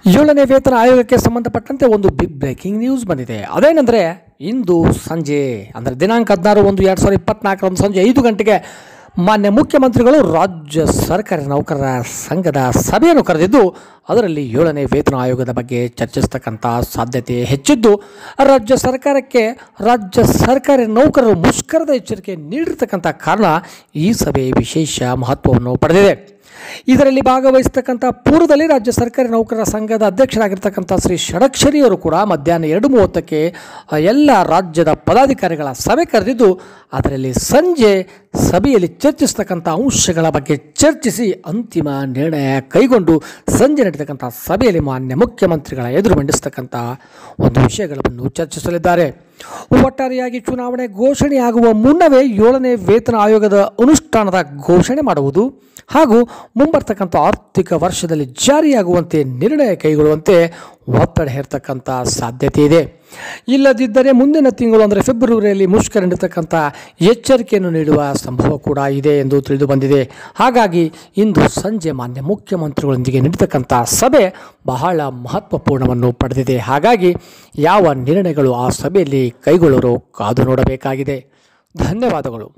ಏಳನೇ ವೇತನ ಆಯೋಗಕ್ಕೆ ಸಂಬಂಧಪಟ್ಟಂತೆ ಒಂದು ಬಿಗ್ ಬ್ರೇಕಿಂಗ್ ನ್ಯೂಸ್ ಬಂದಿದೆ. ಅದೇನೆಂದರೆ ಇಂದು ಸಂಜೆ ಅಂದರೆ ದಿನಾಂಕ 16/1/2024 ಸಂಜೆ 5 ಗಂಟೆಗೆ ಮಾನ್ಯ ಮುಖ್ಯಮಂತ್ರಿಗಳು ರಾಜ್ಯ ಸರ್ಕಾರಿ ನೌಕರರ ಸಂಘದ ಸಭೆಯನ್ನು ಕರೆದಿದ್ದು ಅದರಲ್ಲಿ 7ನೇ ವೇತನ ಆಯೋಗದ ಬಗ್ಗೆ ಚರ್ಚಿಸತಕ್ಕಂಥ ಸಾಧ್ಯತೆ ಹೆಚ್ಚಿದ್ದು ರಾಜ್ಯ ಸರ್ಕಾರಿ ನೌಕರರು ಮುಷ್ಕರದ ಎಚ್ಚರಿಕೆ ನೀಡಿರತಕ್ಕಂಥ ಕಾರಣ ಈ ಸಭೆ ವಿಶೇಷ ಮಹತ್ವವನ್ನು ಪಡೆದಿದೆ. ಇದರಲ್ಲಿ ಭಾಗವಹಿಸತಕ್ಕಂಥ ಪೂರ್ವದಲ್ಲಿ ರಾಜ್ಯ ಸರ್ಕಾರಿ ನೌಕರರ ಸಂಘದ ಅಧ್ಯಕ್ಷರಾಗಿರ್ತಕ್ಕಂಥ ಶ್ರೀ ಷಡಕ್ಷರಿ ಅವರು ಕೂಡ ಮಧ್ಯಾಹ್ನ 2:30ಕ್ಕೆ ಎಲ್ಲ ರಾಜ್ಯದ ಪದಾಧಿಕಾರಿಗಳ ಸಭೆ ಕರೆದಿದ್ದು ಅದರಲ್ಲಿ ಸಂಜೆ ಸಭೆಯಲ್ಲಿ ಚರ್ಚಿಸತಕ್ಕಂಥ ಅಂಶಗಳ ಬಗ್ಗೆ ಚರ್ಚಿಸಿ ಅಂತಿಮ ನಿರ್ಣಯ ಕೈಗೊಂಡು ಸಂಜೆ ನಡೆತಕ್ಕಂಥ ಸಭೆಯಲ್ಲಿ ಮಾನ್ಯ ಮುಖ್ಯಮಂತ್ರಿಗಳ ಎದುರು ಮಂಡಿಸತಕ್ಕಂಥ ಒಂದು ವಿಷಯಗಳನ್ನು ಚರ್ಚಿಸಲಿದ್ದಾರೆ. ಒಟ್ಟಾರೆಯಾಗಿ ಚುನಾವಣೆ ಘೋಷಣೆಯಾಗುವ ಮುನ್ನವೇ 7ನೇ ವೇತನ ಆಯೋಗದ ಅನುಷ್ಠಾನದ ಘೋಷಣೆ ಮಾಡುವುದು ಹಾಗೂ ಮುಂಬರ್ತಕ್ಕಂಥ ಆರ್ಥಿಕ ವರ್ಷದಲ್ಲಿ ಜಾರಿಯಾಗುವಂತೆ ನಿರ್ಣಯ ಕೈಗೊಳ್ಳುವಂತೆ ಒತ್ತಡ ಹೇರ್ತಕ್ಕಂಥ ಸಾಧ್ಯತೆ ಇದೆ. ಇಲ್ಲದಿದ್ದರೆ ಮುಂದಿನ ತಿಂಗಳು ಅಂದರೆ ಫೆಬ್ರವರಿಯಲ್ಲಿ ಮುಷ್ಕರ ನೀಡತಕ್ಕಂಥ ಎಚ್ಚರಿಕೆಯನ್ನು ನೀಡುವ ಸಂಭವ ಕೂಡ ಇದೆ ಎಂದು ತಿಳಿದು ಬಂದಿದೆ. ಹಾಗಾಗಿ ಇಂದು ಸಂಜೆ ಮಾನ್ಯ ಮುಖ್ಯಮಂತ್ರಿಗಳೊಂದಿಗೆ ನಡೆತಕ್ಕಂಥ ಸಭೆ ಬಹಳ ಮಹತ್ವಪೂರ್ಣವನ್ನು ಪಡೆದಿದೆ. ಹಾಗಾಗಿ ಯಾವ ನಿರ್ಣಯಗಳು ಆ ಸಭೆಯಲ್ಲಿ ಕೈಗೊಳ್ಳಲು ಕಾದು ನೋಡಬೇಕಾಗಿದೆ. ಧನ್ಯವಾದಗಳು.